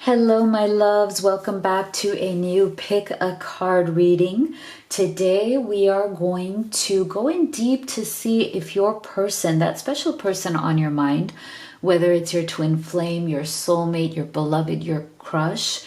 Hello, my loves. Welcome back to a new Pick a Card reading. Today, we are going to go in deep to see if your person, that special person on your mind, whether it's your twin flame, your soulmate, your beloved, your crush,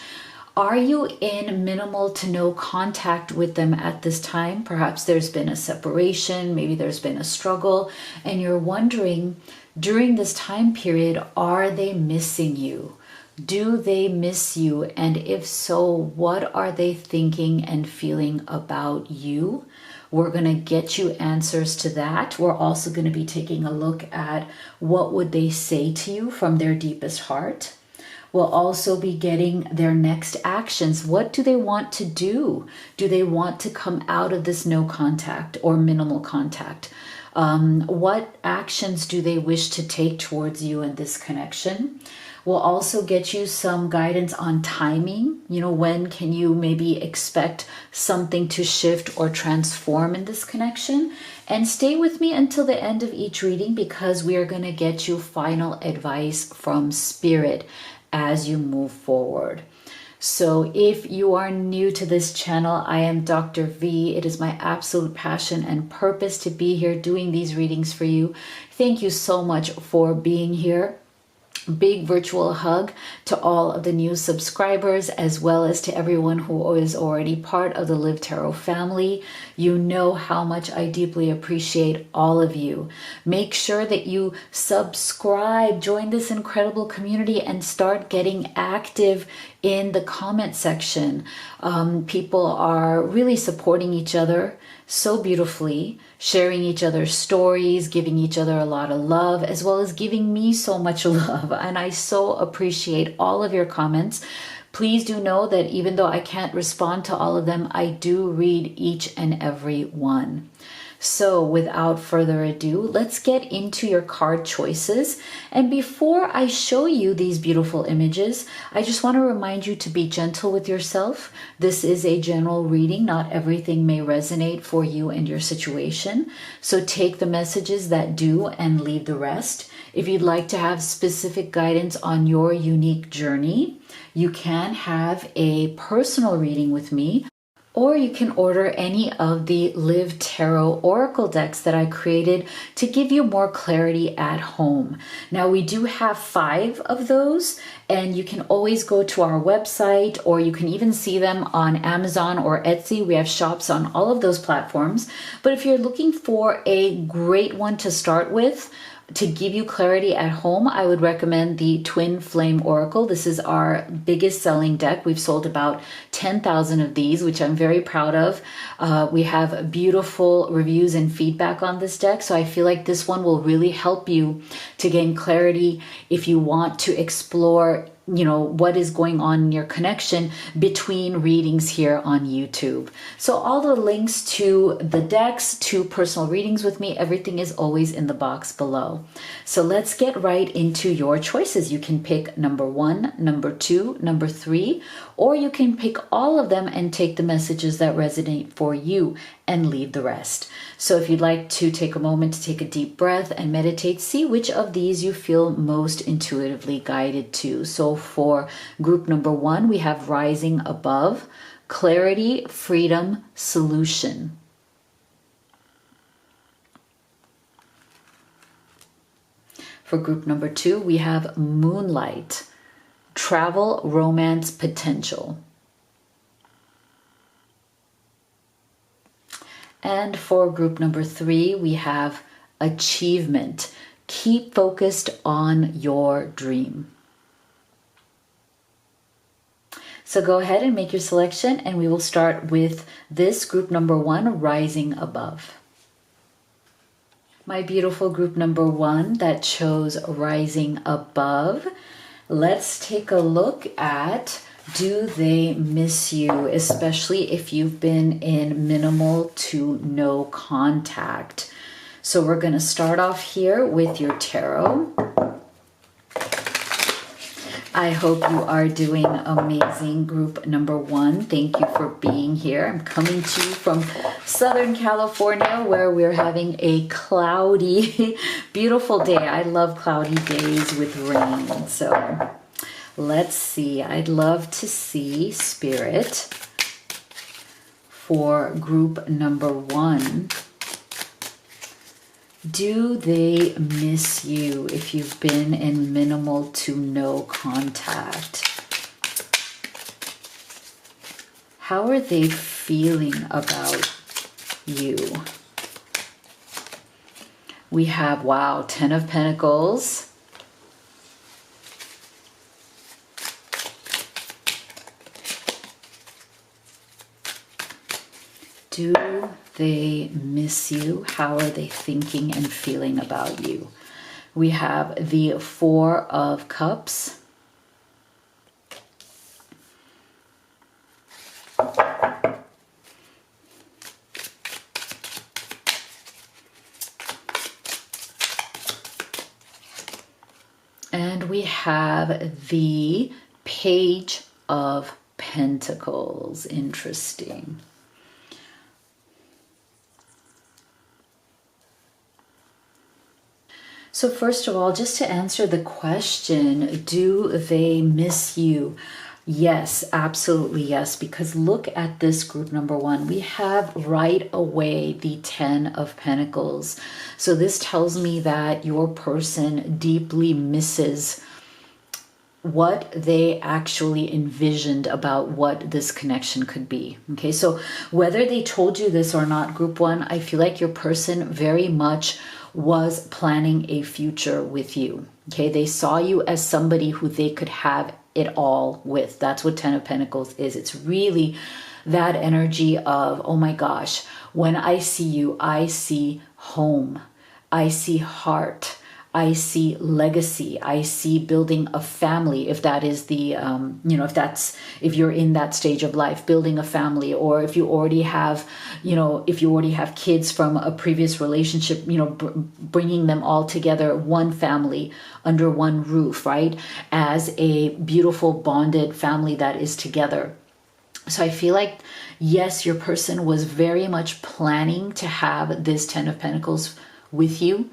are you in minimal to no contact with them at this time? Perhaps there's been a separation, maybe there's been a struggle, and you're wondering during this time period, are they missing you? Do they miss you? And if so, what are they thinking and feeling about you? We're going to get you answers to that. We're also going to be taking a look at what would they say to you from their deepest heart. We'll also be getting their next actions. What do they want to do? Do they want to come out of this no contact or minimal contact? What actions do they wish to take towards you in this connection? We'll also get you some guidance on timing. You know, when can you maybe expect something to shift or transform in this connection? And stay with me until the end of each reading because we are going to get you final advice from Spirit as you move forward. So if you are new to this channel, I am Dr. V. It is my absolute passion and purpose to be here doing these readings for you. Thank you so much for being here. Big virtual hug to all of the new subscribers as well as to everyone who is already part of the Live Tarot family. You know how much I deeply appreciate all of you. Make sure that you subscribe, join this incredible community and start getting active in the comment section. People are really supporting each other so beautifully, sharing each other's stories, giving each other a lot of love, as well as giving me so much love. And I so appreciate all of your comments. Please do know that even though I can't respond to all of them, I do read each and every one. So without further ado, let's get into your card choices. And before I show you these beautiful images, I just want to remind you to be gentle with yourself. This is a general reading. Not everything may resonate for you and your situation. So take the messages that do and leave the rest. If you'd like to have specific guidance on your unique journey, you can have a personal reading with me. Or you can order any of the Live Tarot Oracle decks that I created to give you more clarity at home. Now we do have 5 of those and you can always go to our website or you can even see them on Amazon or Etsy. We have shops on all of those platforms. But if you're looking for a great one to start with, to give you clarity at home, I would recommend the Twin Flame Oracle. This is our biggest selling deck. We've sold about 10,000 of these, which I'm very proud of. We have beautiful reviews and feedback on this deck. So I feel like this one will really help you to gain clarity if you want to explore what is going on in your connection between readings here on YouTube. So all the links to the decks, to personal readings with me, everything is always in the box below. So let's get right into your choices. You can pick number 1, number 2, number 3, or you can pick all of them and take the messages that resonate for you and leave the rest. So if you'd like to take a moment to take a deep breath and meditate, see which of these you feel most intuitively guided to. So for group number 1, we have Rising Above, Clarity, Freedom, Solution. For group number 2, we have Moonlight, Travel, Romance, Potential. And for group number 3, we have Achievement. Keep focused on your dream. So go ahead and make your selection and we will start with this group number 1, Rising Above. My beautiful group number 1 that chose Rising Above. Let's take a look at, do they miss you, especially if you've been in minimal to no contact? So we're going to start off here with your tarot. I hope you are doing amazing, group number 1. Thank you for being here. I'm coming to you from Southern California where we're having a cloudy, beautiful day. I love cloudy days with rain. So Let's see. I'd love to see Spirit for group number 1. Do they miss you if you've been in minimal to no contact? How are they feeling about you? We have, wow, 10 of Pentacles. Do they miss you? How are they thinking and feeling about you? We have the 4 of Cups. And we have the Page of Pentacles. Interesting. So first of all, just to answer the question, do they miss you? Yes, absolutely yes, because look at this group number 1. We have right away the 10 of Pentacles. So this tells me that your person deeply misses what they actually envisioned about what this connection could be. Okay, so whether they told you this or not, group 1, I feel like your person very much was planning a future with you. Okay, they saw you as somebody who they could have it all with. That's what 10 of Pentacles is. It's really that energy of, oh my gosh, when I see you, I see home, I see heart, I see legacy, I see building a family, if that is the, if you're in that stage of life, building a family, or if you already have, if you already have kids from a previous relationship, bringing them all together, one family under one roof, right? As a beautiful bonded family that is together. So I feel like, yes, your person was very much planning to have this 10 of Pentacles with you.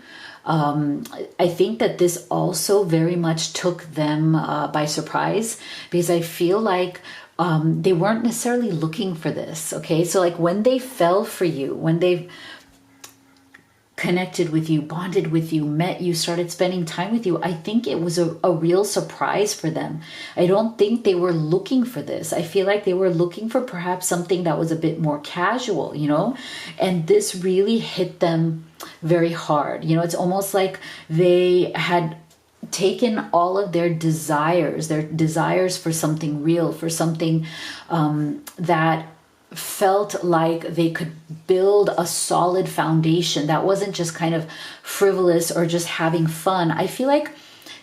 I think that this also very much took them by surprise, because I feel like they weren't necessarily looking for this. Okay, so like when they fell for you, when they connected with you, bonded with you, met you, started spending time with you, I think it was a real surprise for them. I don't think they were looking for this. I feel like they were looking for perhaps something that was a bit more casual, and this really hit them very hard. It's almost like they had taken all of their desires for something real, for something that felt like they could build a solid foundation that wasn't just kind of frivolous or just having fun. I feel like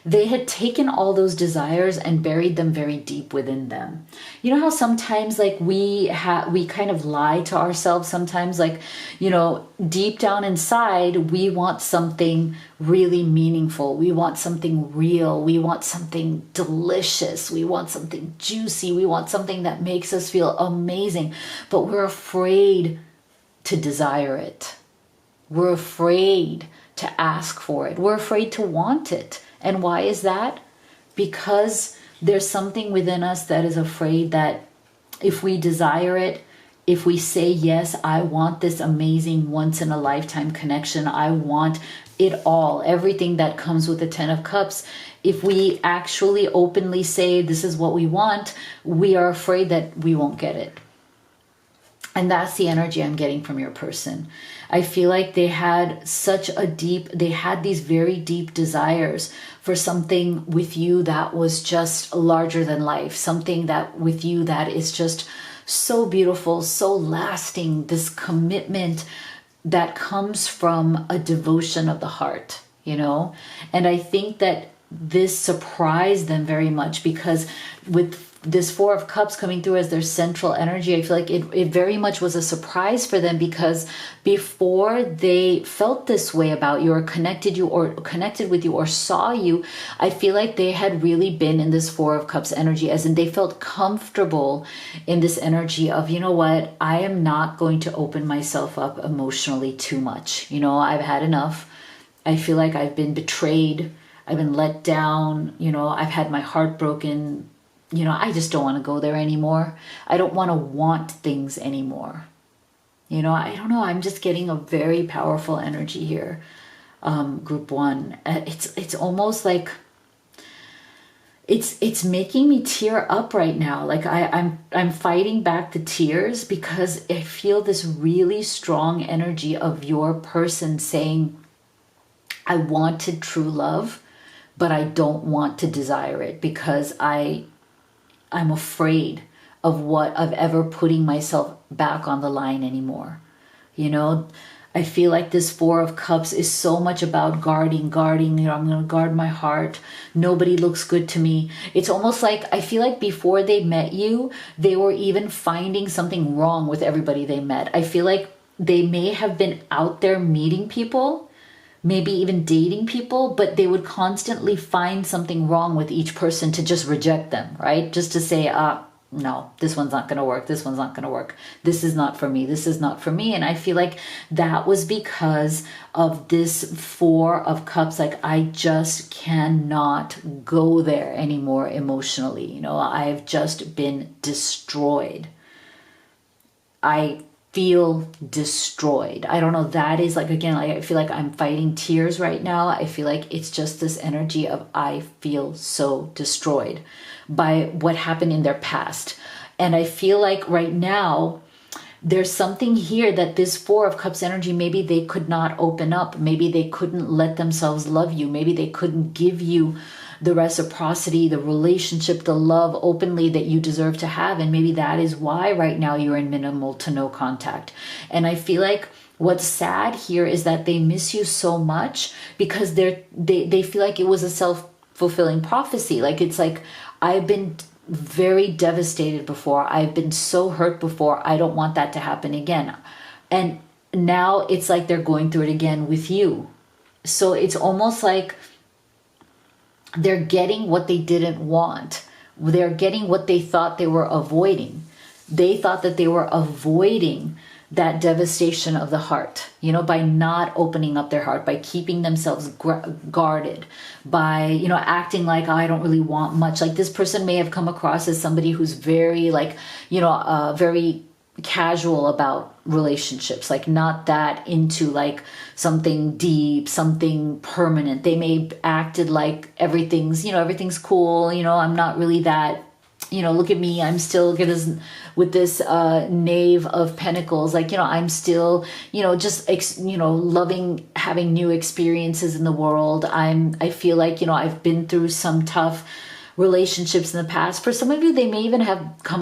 they had taken all those desires and buried them very deep within them. You know how sometimes like we kind of lie to ourselves sometimes, like, deep down inside, we want something really meaningful. We want something real. We want something delicious. We want something juicy. We want something that makes us feel amazing, but we're afraid to desire it. We're afraid to ask for it. We're afraid to want it. And why is that? Because there's something within us that is afraid that if we desire it, if we say, yes, I want this amazing once in a lifetime connection, I want it all, everything that comes with the 10 of Cups, if we actually openly say this is what we want, we are afraid that we won't get it. And that's the energy I'm getting from your person. I feel like they had these very deep desires for something with you that was just larger than life, something that with you that is just so beautiful, so lasting, this commitment that comes from a devotion of the heart, And I think that this surprised them very much, because with this 4 of Cups coming through as their central energy, I feel like it very much was a surprise for them, because before they felt this way about you or connected with you or saw you, I feel like they had really been in this 4 of Cups energy, as in they felt comfortable in this energy of, you know what, I am not going to open myself up emotionally too much. I've had enough. I feel like I've been betrayed. I've been let down, I've had my heart broken. I just don't want to go there anymore. I don't want things anymore. I don't know. I'm just getting a very powerful energy here. Group one. It's almost like it's making me tear up right now. Like I'm fighting back the tears because I feel this really strong energy of your person saying, I wanted true love, but I don't want to desire it because I'm afraid of ever putting myself back on the line anymore. I feel like this Four of Cups is so much about guarding, I'm going to guard my heart. Nobody looks good to me. It's almost like, I feel like before they met you, they were even finding something wrong with everybody they met. I feel like they may have been out there meeting people, maybe even dating people, but they would constantly find something wrong with each person to just reject them, right? Just to say, no, this one's not going to work. This one's not going to work. This is not for me. This is not for me. And I feel like that was because of this Four of Cups. Like, I just cannot go there anymore emotionally. I've just been destroyed. I feel destroyed. I don't know. That is like, again, I feel like I'm fighting tears right now. I feel like it's just this energy of I feel so destroyed by what happened in their past. And I feel like right now there's something here that this Four of Cups energy, maybe they could not open up. Maybe they couldn't let themselves love you. Maybe they couldn't give you the reciprocity, the relationship, the love openly that you deserve to have. And maybe that is why right now you're in minimal to no contact. And I feel like what's sad here is that they miss you so much because they feel like it was a self-fulfilling prophecy. Like, it's like, I've been very devastated before. I've been so hurt before. I don't want that to happen again. And now it's like they're going through it again with you. So it's almost like they're getting what they didn't want. They're getting what they thought they were avoiding. They thought that they were avoiding that devastation of the heart, by not opening up their heart, by keeping themselves guarded, by, acting like, I don't really want much. Like, this person may have come across as somebody who's very very casual about relationships, like not that into like something deep, something permanent. They may acted like everything's cool. I'm not really that, look at me. I'm still with this knave of pentacles. Like, I'm still, just, loving having new experiences in the world. I feel like, I've been through some tough relationships in the past. For some of you, they may even have come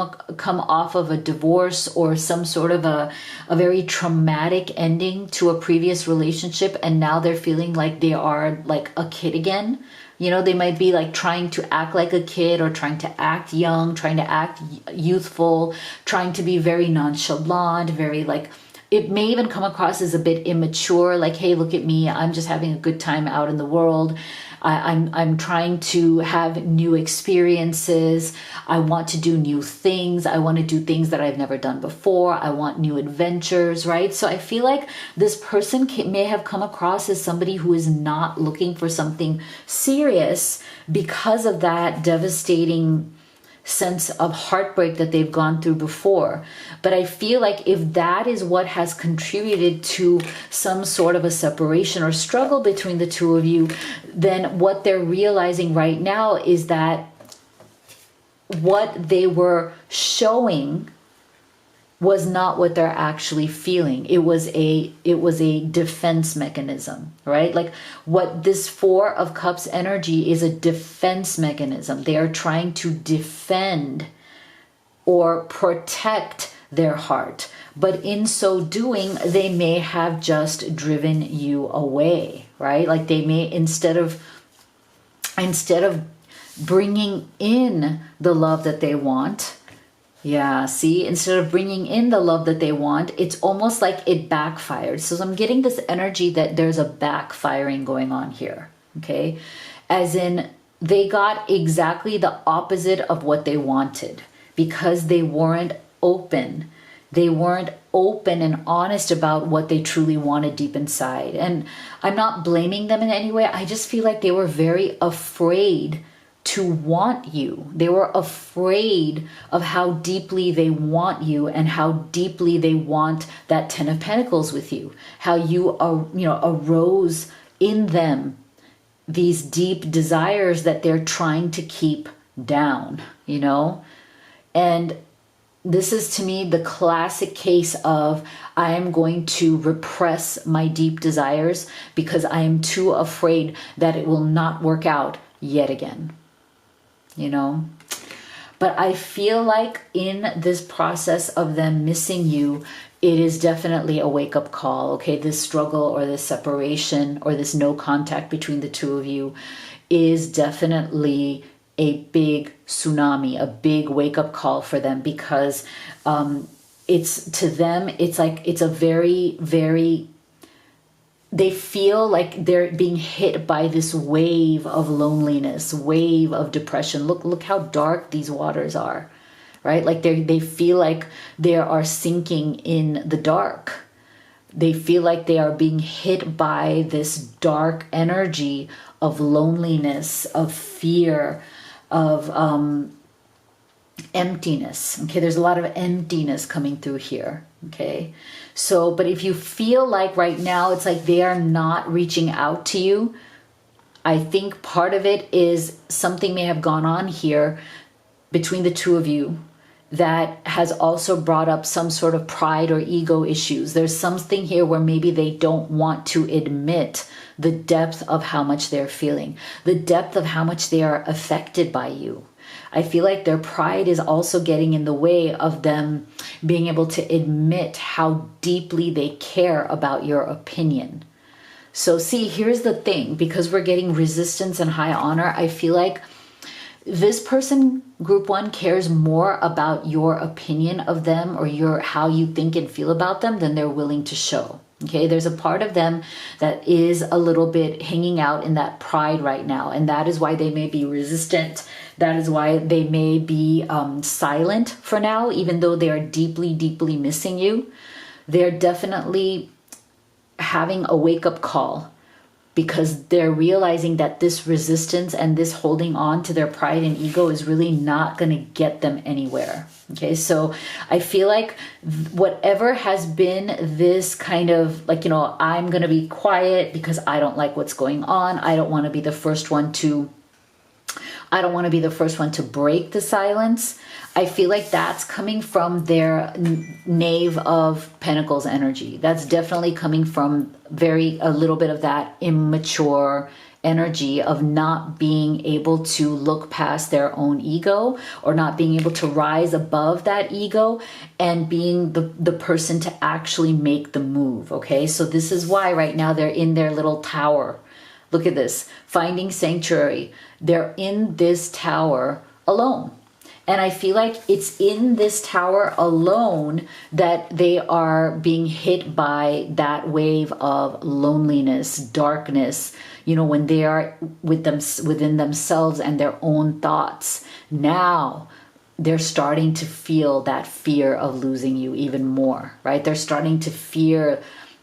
off of a divorce or some sort of a very traumatic ending to a previous relationship, and now they're feeling like they are like a kid again. They might be like trying to act like a kid or trying to act young, trying to act youthful, trying to be very nonchalant, very like, it may even come across as a bit immature, like, hey, look at me, I'm just having a good time out in the world. I'm trying to have new experiences. I want to do new things. I want to do things that I've never done before. I want new adventures, right? So I feel like this person may have come across as somebody who is not looking for something serious because of that devastating sense of heartbreak that they've gone through before. But I feel like if that is what has contributed to some sort of a separation or struggle between the two of you, then what they're realizing right now is that what they were showing was not what they're actually feeling. It was a defense mechanism, right? Like, what this Four of Cups energy is a defense mechanism. They are trying to defend or protect their heart. But in so doing, they may have just driven you away, right? Like, they may, instead of bringing in the love that they want, instead of bringing in the love that they want, it's almost like it backfired. So I'm getting this energy that there's a backfiring going on here, okay? As in, they got exactly the opposite of what they wanted because they weren't open They weren't open and honest about what they truly wanted deep inside. And I'm not blaming them in any way. I just feel like they were very afraid to want you. They were afraid of how deeply they want you and how deeply they want that 10 of Pentacles with you. How you are, arose in them these deep desires that they're trying to keep down, And this is, to me, the classic case of I am going to repress my deep desires because I am too afraid that it will not work out yet again. But I feel like in this process of them missing you, it is definitely a wake-up call. Okay, this struggle or this separation or this no contact between the two of you is definitely a big tsunami, a big wake-up call for them, because it's, to them, it's like it's a very, very, they feel like they're being hit by this wave of loneliness, wave of depression. Look how dark these waters are, right? Like they feel like they are sinking in the dark. They feel like they are being hit by this dark energy of loneliness, of fear, of emptiness. Okay, there's a lot of emptiness coming through here. Okay, so, but if you feel like right now it's like they are not reaching out to you, I think part of it is something may have gone on here between the two of you that has also brought up some sort of pride or ego issues. There's something here where maybe they don't want to admit the depth of how much they're feeling, the depth of how much they are affected by you. I feel like their pride is also getting in the way of them being able to admit how deeply they care about your opinion. So see, here's the thing, because we're getting resistance and high honor, I feel like this person, group one, cares more about your opinion of them or how you think and feel about them than they're willing to show. Okay, there's a part of them that is a little bit hanging out in that pride right now, and that is why they may be resistant. That is why they may be silent for now, even though they are deeply, deeply missing you. They're definitely having a wake-up call, because they're realizing that this resistance and this holding on to their pride and ego is really not going to get them anywhere. Okay, so I feel like whatever has been this kind of like, I'm going to be quiet because I don't like what's going on. I don't want to be the first one to break the silence. I feel like that's coming from their Knave of Pentacles energy. That's definitely coming from a little bit of that immature energy of not being able to look past their own ego, or not being able to rise above that ego and being the person to actually make the move. Okay, so this is why right now they're in their little tower. Look at this, finding sanctuary. They're in this tower alone. And I feel like it's in this tower alone that they are being hit by that wave of loneliness, darkness, when they are within themselves and their own thoughts. Now they're starting to feel that fear of losing you even more, right? They're starting to fear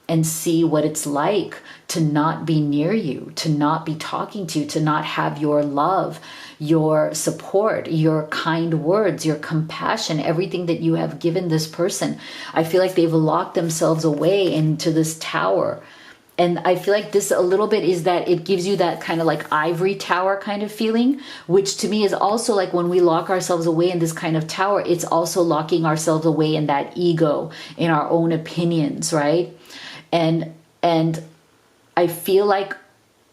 and see what it's like to not be near you, to not be talking to you, to not have your love, your support, your kind words, your compassion, everything that you have given this person. I feel like they've locked themselves away into this tower. And I feel like this a little bit is that it gives you that kind of like ivory tower kind of feeling, which to me is also like when we lock ourselves away in this kind of tower, it's also locking ourselves away in that ego, in our own opinions, right? And I feel like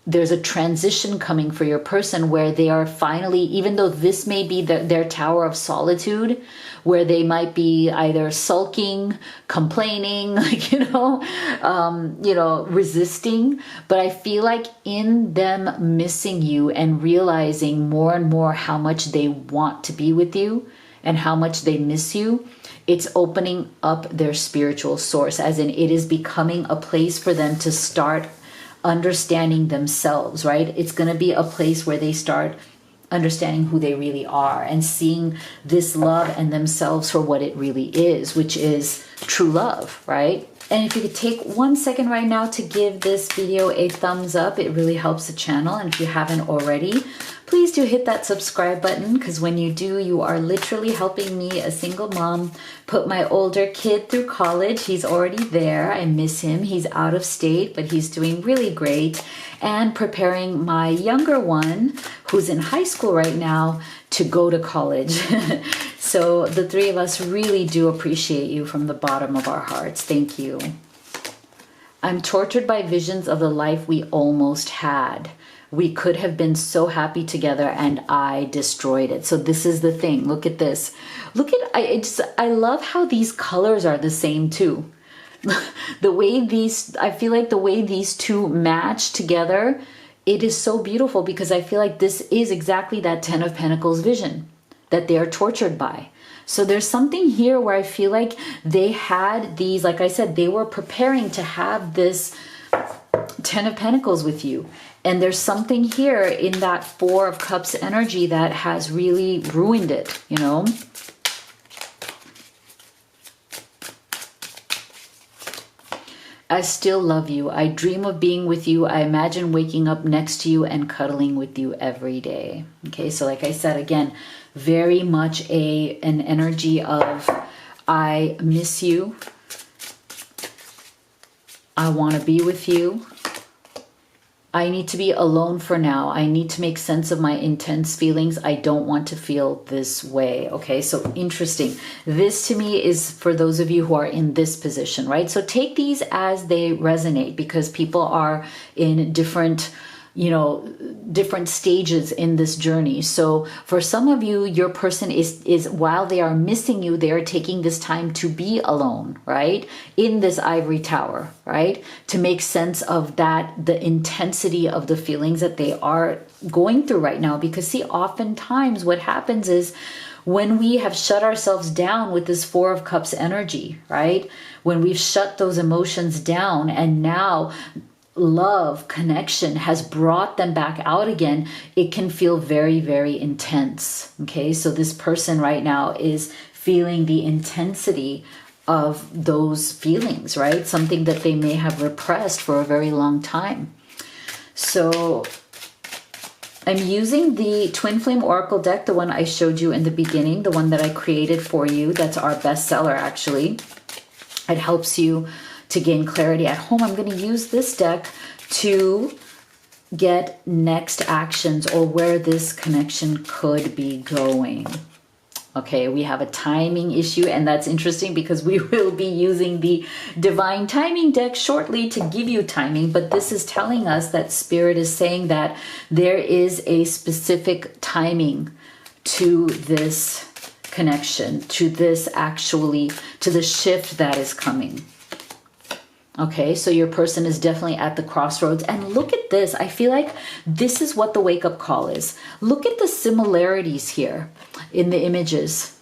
there's a transition coming for your person where they are finally, even though this may be their tower of solitude, where they might be either sulking, complaining, resisting. But I feel like in them missing you and realizing more and more how much they want to be with you and how much they miss you, it's opening up their spiritual source, as in it is becoming a place for them to start understanding themselves, right? It's going to be a place where they start understanding who they really are and seeing this love and themselves for what it really is, which is true love, right? And if you could take 1 second right now to give this video a thumbs up, it really helps the channel. And if you haven't already, please do hit that subscribe button, because when you do, you are literally helping me, a single mom, put my older kid through college. He's already there. I miss him. He's out of state, but he's doing really great. And preparing my younger one, who's in high school right now, to go to college. So the three of us really do appreciate you from the bottom of our hearts. Thank you. I'm tortured by visions of the life we almost had. We could have been so happy together and I destroyed it. So this is the thing. Look at this. Look at, I love how these colors are the same too. The way these, I feel like the way these two match together, it is so beautiful, because I feel like this is exactly that Ten of Pentacles vision that they are tortured by. So there's something here where I feel like they had these, like I said, they were preparing to have this Ten of Pentacles with you. And there's something here in that Four of Cups energy that has really ruined it, you know? I still love you. I dream of being with you. I imagine waking up next to you and cuddling with you every day. Okay, so like I said, again, very much an energy of I miss you. I want to be with you. I need to be alone for now. I need to make sense of my intense feelings. I don't want to feel this way. Okay, so interesting. This to me is for those of you who are in this position, right? So take these as they resonate, because people are in different, you know, different stages in this journey. So for some of you, your person is while they are missing you, they are taking this time to be alone, right? In this ivory tower, right? To make sense of that, the intensity of the feelings that they are going through right now. Because see, oftentimes what happens is when we have shut ourselves down with this Four of Cups energy, right? When we've shut those emotions down and now love, connection has brought them back out again, it can feel very, very intense. Okay, so this person right now is feeling the intensity of those feelings, right? Something that they may have repressed for a very long time. So I'm using the Twin Flame Oracle deck, the one I showed you in the beginning, the one that I created for you. That's our bestseller, actually. It helps you to gain clarity at home. I'm going to use this deck to get next actions or where this connection could be going. Okay, we have a timing issue, and that's interesting because we will be using the Divine Timing deck shortly to give you timing, but this is telling us that Spirit is saying that there is a specific timing to this connection, to this actually, to the shift that is coming. Okay, so your person is definitely at the crossroads. And look at this. I feel like this is what the wake-up call is. Look at the similarities here in the images.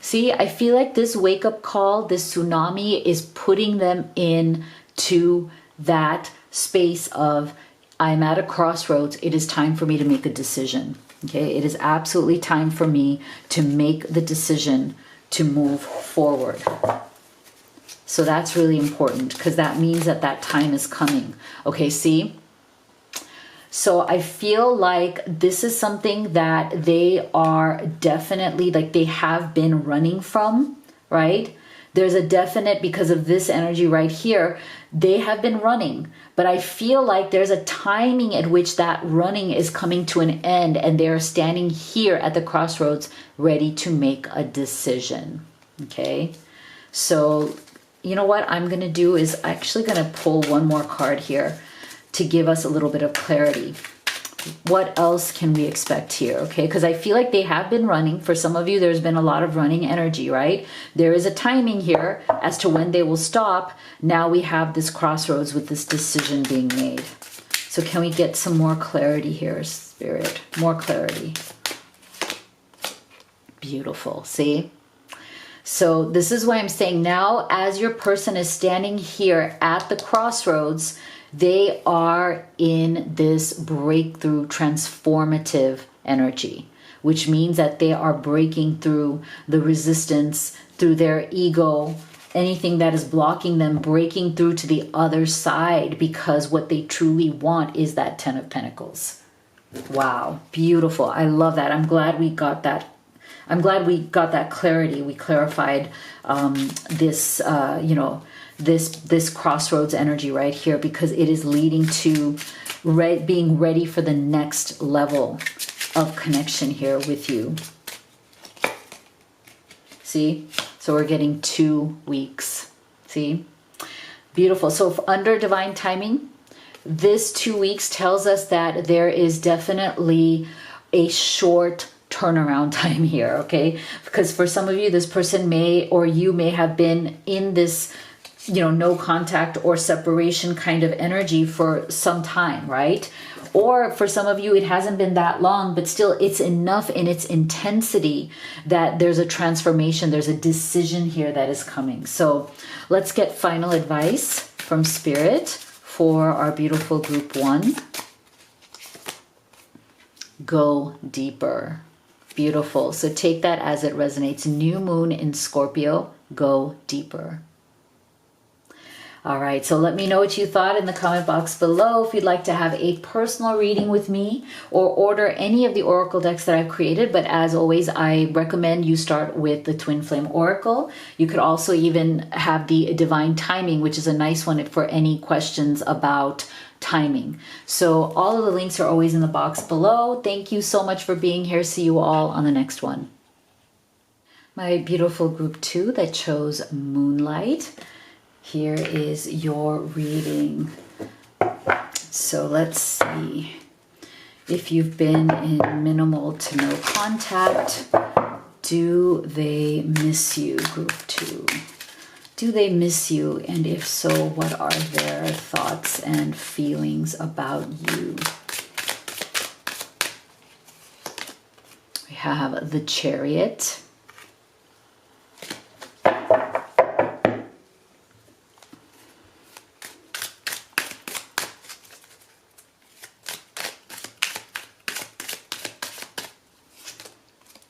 See, I feel like this wake-up call, this tsunami, is putting them into that space of, I'm at a crossroads. It is time for me to make a decision. Okay, it is absolutely time for me to make the decision to move forward. So that's really important, because that means that that time is coming. Okay, see? So I feel like this is something that they are definitely, like they have been running from, right? There's a definite, because of this energy right here, they have been running. But I feel like there's a timing at which that running is coming to an end, and they're standing here at the crossroads ready to make a decision. Okay? So you know what I'm going to do is actually going to pull one more card here to give us a little bit of clarity. What else can we expect here? Okay, because I feel like they have been running. For some of you, there's been a lot of running energy, right? There is a timing here as to when they will stop. Now we have this crossroads with this decision being made. So can we get some more clarity here, Spirit? More clarity. Beautiful. See? So this is why I'm saying now, as your person is standing here at the crossroads, they are in this breakthrough, transformative energy, which means that they are breaking through the resistance, through their ego, anything that is blocking them, breaking through to the other side, because what they truly want is that 10 of Pentacles. Wow, beautiful. I love that. I'm glad we got that. I'm glad we got that clarity. We clarified this, this crossroads energy right here, because it is leading to being ready for the next level of connection here with you. See? So we're getting 2 weeks. See? Beautiful. So under divine timing, this 2 weeks tells us that there is definitely a short turnaround time here, okay? Because for some of you, this person may, or you may have been in this, no contact or separation kind of energy for some time, right? Or for some of you, it hasn't been that long, but still it's enough in its intensity that there's a transformation, there's a decision here that is coming. So let's get final advice from Spirit for our beautiful group 1. Go deeper. Beautiful. So take that as it resonates. New moon in Scorpio, go deeper. All right, so let me know what you thought in the comment box below. If you'd like to have a personal reading with me or order any of the oracle decks that I've created, but as always, I recommend you start with the Twin Flame Oracle. You could also even have the Divine Timing, which is a nice one for any questions about timing. So all of the links are always in the box below. Thank you so much for being here. See you all on the next one. My beautiful group 2 that chose Moonlight. Here is your reading. So let's see if you've been in minimal to no contact. Do they miss you, group 2? Do they miss you? And if so, what are their thoughts and feelings about you? We have the Chariot.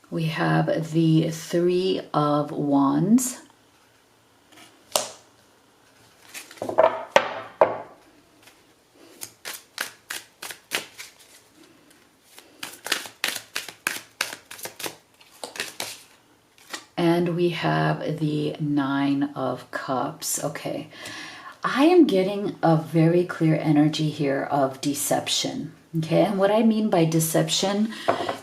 We have the Three of Wands. And we have the Nine of Cups. Okay. I am getting a very clear energy here of deception. Okay. And what I mean by deception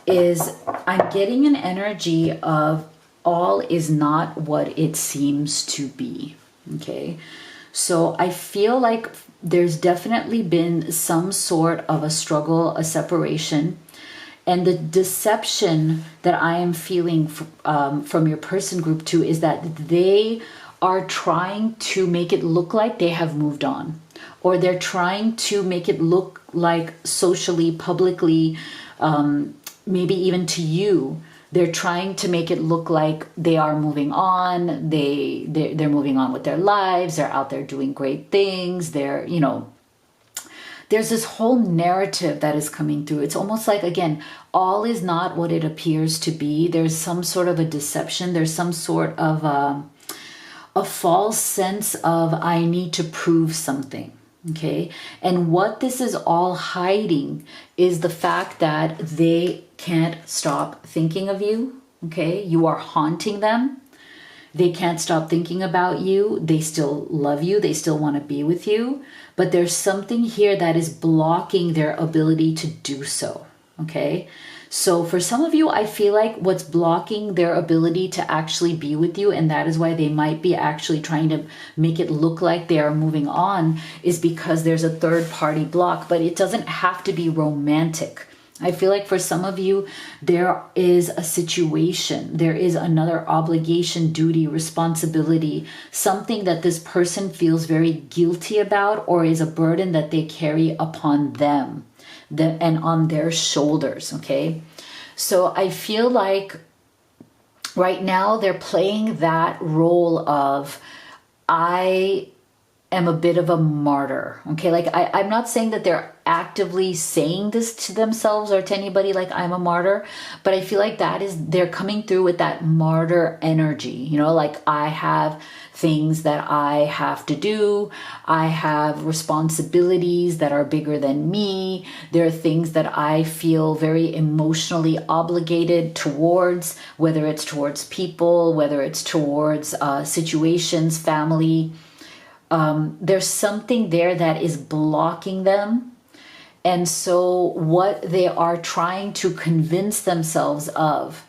is I'm getting an energy of all is not what it seems to be. Okay. So I feel like there's definitely been some sort of a struggle, a separation. And the deception that I am feeling from your person group 2 is that they are trying to make it look like they have moved on, or they're trying to make it look like socially, publicly, maybe even to you, they're trying to make it look like they are moving on. They're moving on with their lives. They're out there doing great things. They're, there's this whole narrative that is coming through. It's almost like, again, all is not what it appears to be. There's some sort of a deception. There's some sort of a false sense of I need to prove something. Okay. And what this is all hiding is the fact that they can't stop thinking of you. Okay. You are haunting them. They can't stop thinking about you. They still love you. They still want to be with you. But there's something here that is blocking their ability to do so. Okay. So for some of you, I feel like what's blocking their ability to actually be with you, and that is why they might be actually trying to make it look like they are moving on, is because there's a third party block. But it doesn't have to be romantic. I feel like for some of you, there is a situation, there is another obligation, duty, responsibility, something that this person feels very guilty about, or is a burden that they carry upon them and on their shoulders. Okay. So I feel like right now they're playing that role of, I am a bit of a martyr. Okay, like I'm not saying that they're actively saying this to themselves or to anybody, like I'm a martyr, but I feel like they're coming through with that martyr energy, you know, like I have things that I have to do. I have responsibilities that are bigger than me. There are things that I feel very emotionally obligated towards, whether it's towards people, whether it's towards situations, family. There's something there that is blocking them. And so what they are trying to convince themselves of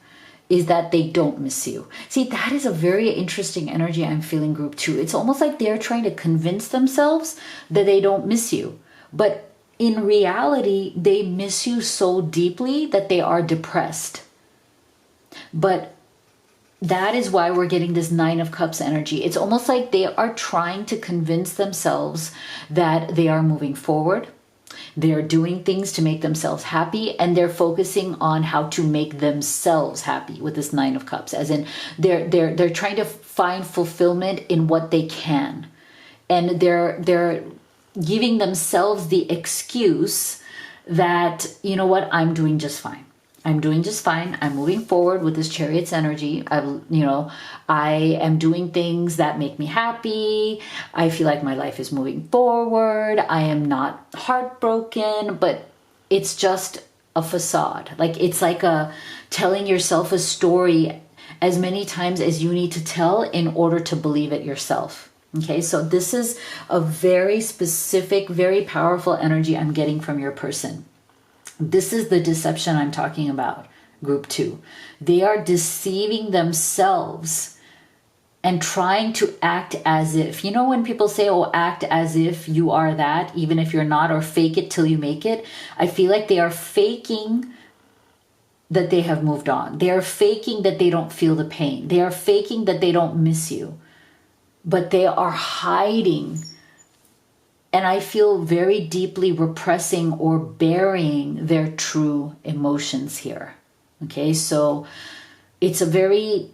is that they don't miss you. See, that is a very interesting energy I'm feeling, group 2. It's almost like they're trying to convince themselves that they don't miss you. But in reality, they miss you so deeply that they are depressed. But that is why we're getting this 9 of Cups energy. It's almost like they are trying to convince themselves that they are moving forward. They're doing things to make themselves happy, and they're focusing on how to make themselves happy with this 9 of Cups. As in, they're trying to find fulfillment in what they can, and they're giving themselves the excuse that, you know what, I'm doing just fine. I'm doing just fine. I'm moving forward with this Chariot's energy. I am doing things that make me happy. I feel like my life is moving forward. I am not heartbroken, but it's just a facade. Like it's like telling yourself a story as many times as you need to tell in order to believe it yourself. Okay, so this is a very specific, very powerful energy I'm getting from your person. This is the deception I'm talking about, group 2. They are deceiving themselves and trying to act as if, you know, when people say, oh, act as if you are that, even if you're not, or fake it till you make it. I feel like they are faking that they have moved on. They are faking that they don't feel the pain. They are faking that they don't miss you. But they are hiding. And I feel very deeply repressing or burying their true emotions here. Okay, so it's a very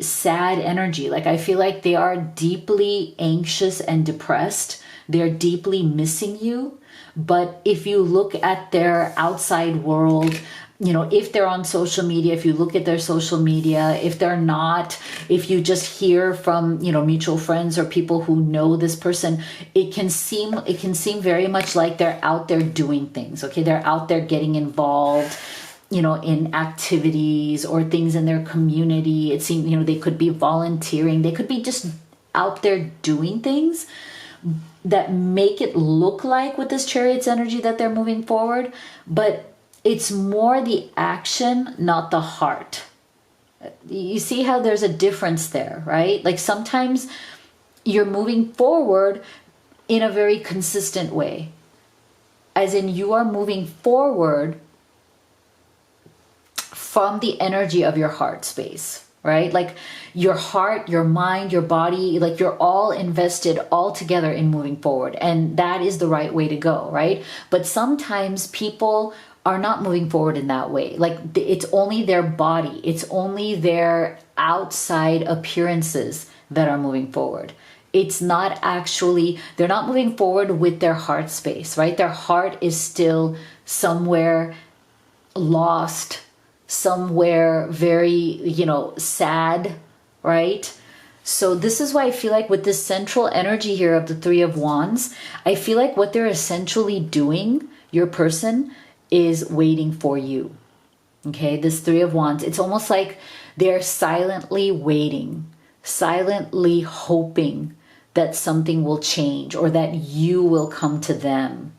sad energy. Like I feel like they are deeply anxious and depressed. They're deeply missing you. But if you look at their outside world, you know, if they're on social media, if you look at their social media, if they're not, if you just hear from, you know, mutual friends or people who know this person, it can seem very much like they're out there doing things. Okay, they're out there getting involved, you know, in activities or things in their community. It seems, you know, they could be volunteering, they could be just out there doing things that make it look like with this Chariot's energy that they're moving forward, but it's more the action, not the heart. You see how there's a difference there, right? Like sometimes you're moving forward in a very consistent way. As in you are moving forward from the energy of your heart space, right? Like your heart, your mind, your body, like you're all invested all together in moving forward. And that is the right way to go, right? But sometimes people are not moving forward in that way. Like it's only their body, it's only their outside appearances that are moving forward. It's not actually, they're not moving forward with their heart space, right? Their heart is still somewhere lost, somewhere very, you know, sad, right? So this is why I feel like with this central energy here of the 3 of Wands, I feel like what they're essentially doing, your person, is waiting for you. Okay, this 3 of Wands, it's almost like they're silently waiting, silently hoping that something will change or that you will come to them.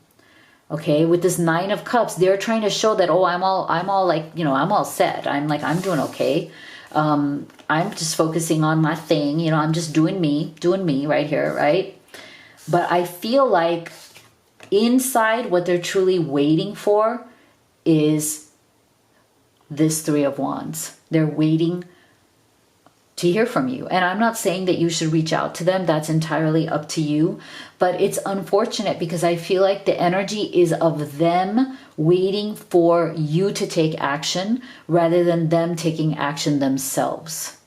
Okay, with this 9 of Cups, they're trying to show that, oh, I'm all like, you know, I'm all set. I'm doing okay. I'm just focusing on my thing. You know, I'm just doing me right here, right? But I feel like inside what they're truly waiting for is this 3 of Wands. They're waiting to hear from you. And I'm not saying that you should reach out to them. That's entirely up to you. But it's unfortunate because I feel like the energy is of them waiting for you to take action rather than them taking action themselves.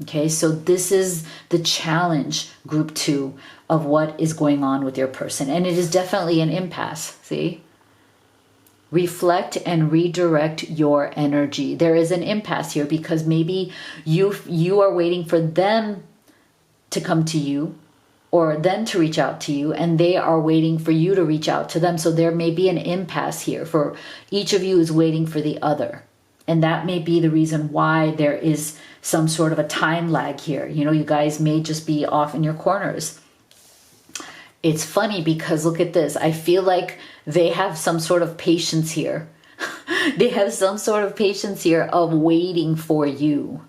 Okay, so this is the challenge, group 2, of what is going on with your person. And it is definitely an impasse, see? Reflect and redirect your energy. There is an impasse here because maybe you are waiting for them to come to you or them to reach out to you, and they are waiting for you to reach out to them. So there may be an impasse here for each of you is waiting for the other. And that may be the reason why there is some sort of a time lag here. You know, you guys may just be off in your corners. It's funny because look at this. I feel like they have some sort of patience here. They have some sort of patience here of waiting for you,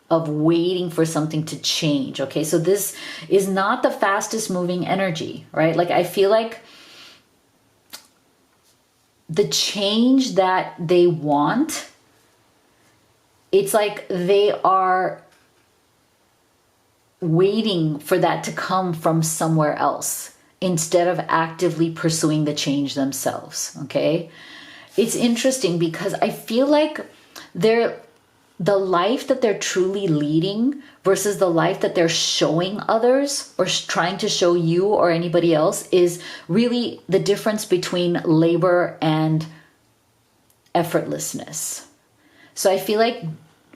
of waiting for something to change. Okay, so this is not the fastest moving energy, right? Like I feel like the change that they want, it's like they are waiting for that to come from somewhere else instead of actively pursuing the change themselves. Okay, it's interesting because I feel like the life that they're truly leading versus the life that they're showing others or trying to show you or anybody else is really the difference between labor and effortlessness. So I feel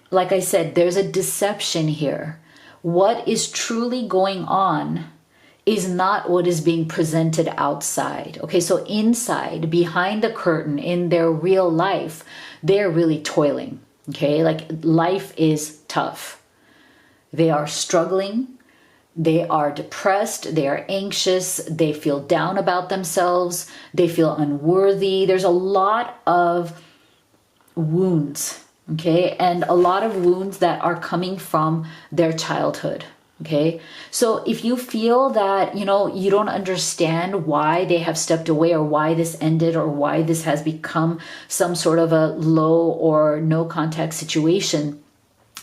like I said, there's a deception here. What is truly going on is not what is being presented outside. Okay, so inside, behind the curtain, in their real life, they're really toiling. Okay, like life is tough. They are struggling. They are depressed. They are anxious. They feel down about themselves. They feel unworthy. There's a lot of wounds, okay, and a lot of wounds that are coming from their childhood. Okay, so if you feel that, you know, you don't understand why they have stepped away or why this ended or why this has become some sort of a low or no contact situation,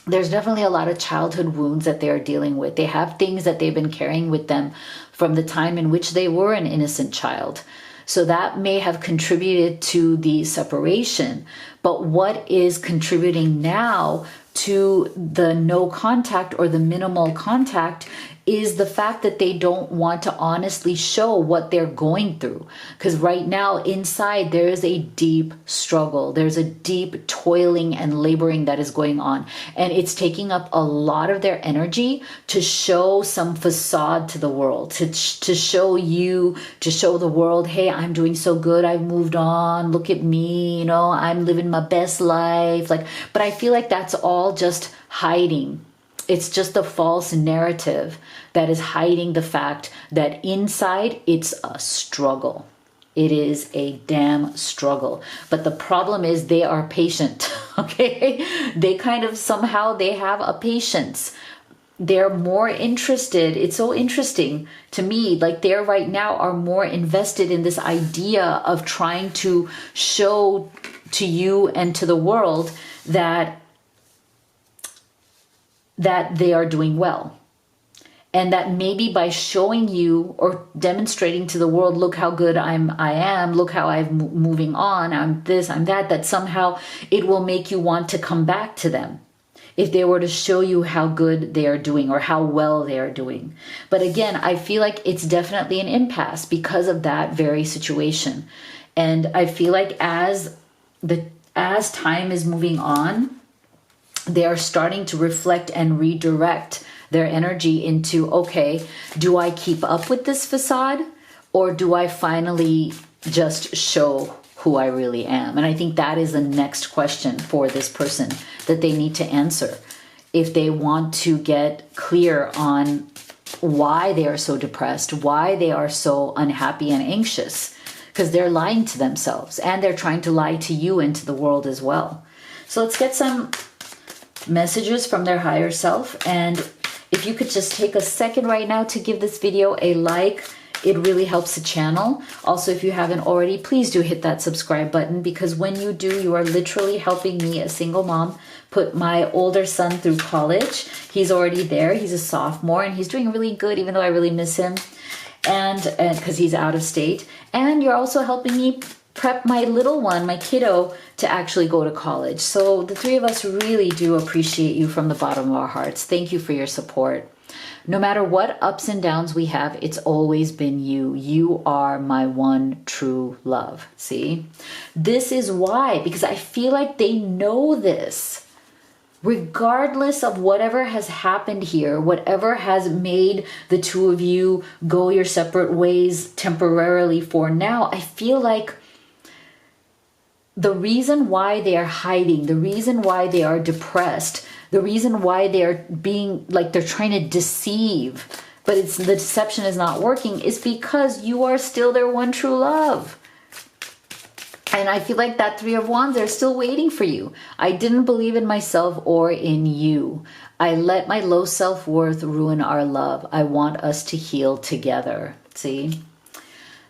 there's definitely a lot of childhood wounds that they are dealing with. They have things that they've been carrying with them from the time in which they were an innocent child. So that may have contributed to the separation. But what is contributing now to the no contact or the minimal contact is the fact that they don't want to honestly show what they're going through. Because right now inside there is a deep struggle. There's a deep toiling and laboring that is going on. And it's taking up a lot of their energy to show some facade to the world, to show you, to show the world, hey, I'm doing so good. I've moved on. Look at me. You know, I'm living my best life. But I feel like that's all just hiding. It's just a false narrative that is hiding the fact that inside it's a struggle. It is a damn struggle. But the problem is they are patient, okay? They kind of somehow they have a patience. They're more interested. It's so interesting to me. Like they right now are more invested in this idea of trying to show to you and to the world that they are doing well. And that maybe by showing you or demonstrating to the world, look how good I am, look how I'm moving on, I'm this, I'm that, that somehow it will make you want to come back to them if they were to show you how good they are doing or how well they are doing. But again, I feel like it's definitely an impasse because of that very situation. And I feel like as time is moving on, they are starting to reflect and redirect their energy into, okay, do I keep up with this facade or do I finally just show who I really am? And I think that is the next question for this person that they need to answer if they want to get clear on why they are so depressed, why they are so unhappy and anxious, because they're lying to themselves and they're trying to lie to you and to the world as well. So let's get some messages from their higher self. And if you could just take a second right now to give this video a like, it really helps the channel. Also, if you haven't already, please do hit that subscribe button, because when you do, you are literally helping me, a single mom, put my older son through college. He's already there. He's a sophomore and he's doing really good, even though I really miss him. And because he's out of state. And you're also helping me prep my little one, my kiddo, to actually go to college. So the three of us really do appreciate you from the bottom of our hearts. Thank you for your support. No matter what ups and downs we have, it's always been you. You are my one true love. See? This is why, because I feel like they know this. Regardless of whatever has happened here, whatever has made the two of you go your separate ways temporarily for now, I feel like the reason why they are hiding, the reason why they are depressed, the reason why they are being like they're trying to deceive, but the deception is not working, is because you are still their one true love. And I feel like that Three of Wands, they're still waiting for you. I didn't believe in myself or in you. I let my low self-worth ruin our love. I want us to heal together. See?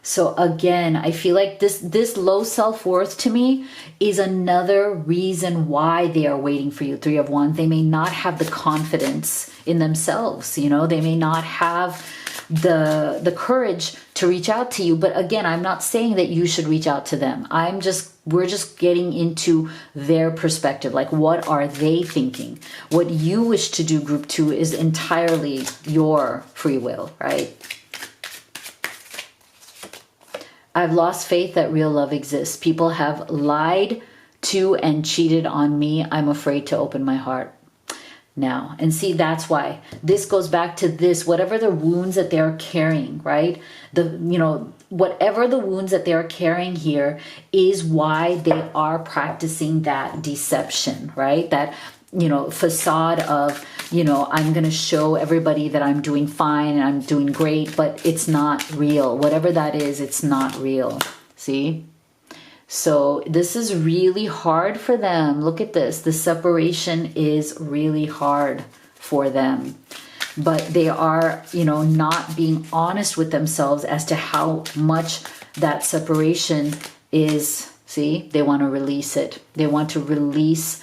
So again, I feel like this low self-worth to me is another reason why they are waiting for you. Three of Wands. They may not have the confidence in themselves. You know, they may not have the courage to reach out to you. But again, I'm not saying that you should reach out to them. We're just getting into their perspective. Like, what are they thinking? What you wish to do, group 2, is entirely your free will, right? I've lost faith that real love exists. People have lied to and cheated on me. I'm afraid to open my heart now. And see, that's why this goes back to this, whatever the wounds that they're carrying, right? Whatever the wounds that they're carrying here is why they are practicing that deception, right? That, facade of, I'm going to show everybody that I'm doing fine and I'm doing great, but it's not real. Whatever that is, it's not real. See? So this is really hard for them. Look at this. The separation is really hard for them. But they are, not being honest with themselves as to how much that separation is. See, they want to release it. They want to release.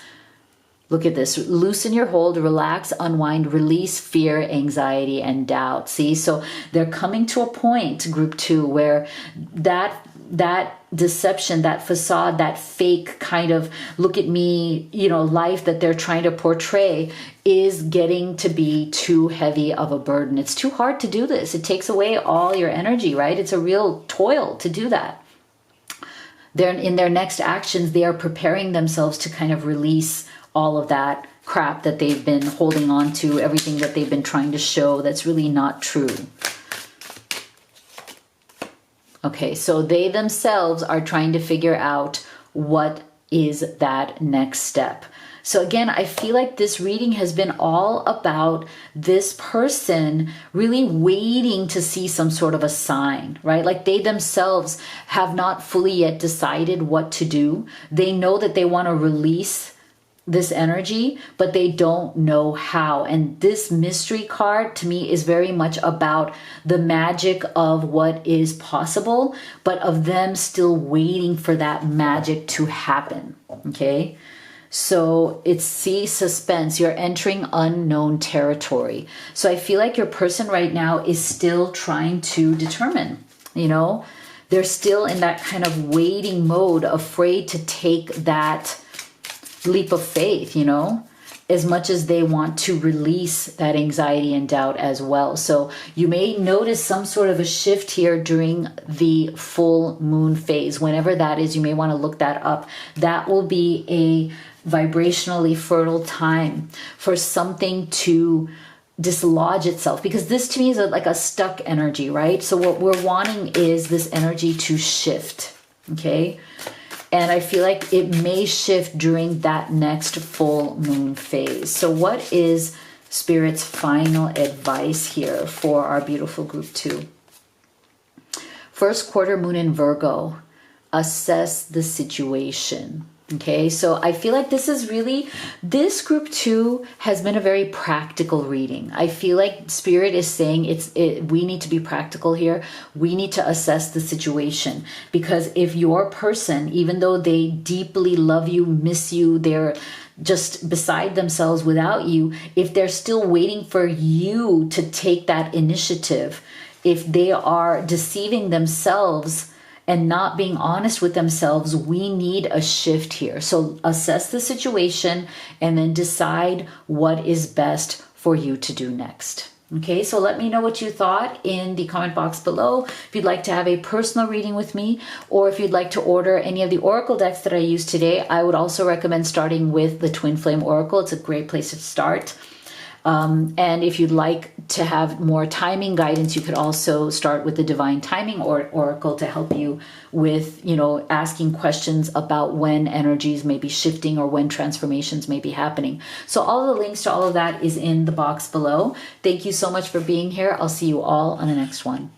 Look at this. Loosen your hold, relax, unwind, release fear, anxiety, and doubt. See, so they're coming to a point, group 2, where that deception, that facade, that fake kind of look at me, life that they're trying to portray is getting to be too heavy of a burden. It's too hard to do this. It takes away all your energy, right? It's a real toil to do that. They're in their next actions, they are preparing themselves to kind of release all of that crap that they've been holding on to, everything that they've been trying to show that's really not true. Okay, so they themselves are trying to figure out what is that next step. So again, I feel like this reading has been all about this person really waiting to see some sort of a sign, right? Like they themselves have not fully yet decided what to do. They know that they want to release this energy, but they don't know how. And this mystery card to me is very much about the magic of what is possible, but of them still waiting for that magic to happen. Okay. So it's suspense. You're entering unknown territory. So I feel like your person right now is still trying to determine, they're still in that kind of waiting mode, afraid to take that leap of faith, as much as they want to release that anxiety and doubt as well. So you may notice some sort of a shift here during the full moon phase. Whenever that is, you may want to look that up. That will be a vibrationally fertile time for something to dislodge itself, because this to me is like a stuck energy, right? So what we're wanting is this energy to shift. Okay. And I feel like it may shift during that next full moon phase. So what is Spirit's final advice here for our beautiful group 2? First quarter moon in Virgo. Assess the situation. Okay, so I feel like this group 2 has been a very practical reading. I feel like Spirit is saying we need to be practical here. We need to assess the situation, because if your person, even though they deeply love you, miss you, they're just beside themselves without you, if they're still waiting for you to take that initiative, if they are deceiving themselves and not being honest with themselves, we need a shift here. So assess the situation and then decide what is best for you to do next. Okay, so let me know what you thought in the comment box below. If you'd like to have a personal reading with me, or if you'd like to order any of the oracle decks that I used today, I would also recommend starting with the Twin Flame Oracle. It's a great place to start. And if you'd like to have more timing guidance, you could also start with the Divine Timing Oracle to help you with, asking questions about when energies may be shifting or when transformations may be happening. So all the links to all of that is in the box below. Thank you so much for being here. I'll see you all on the next one.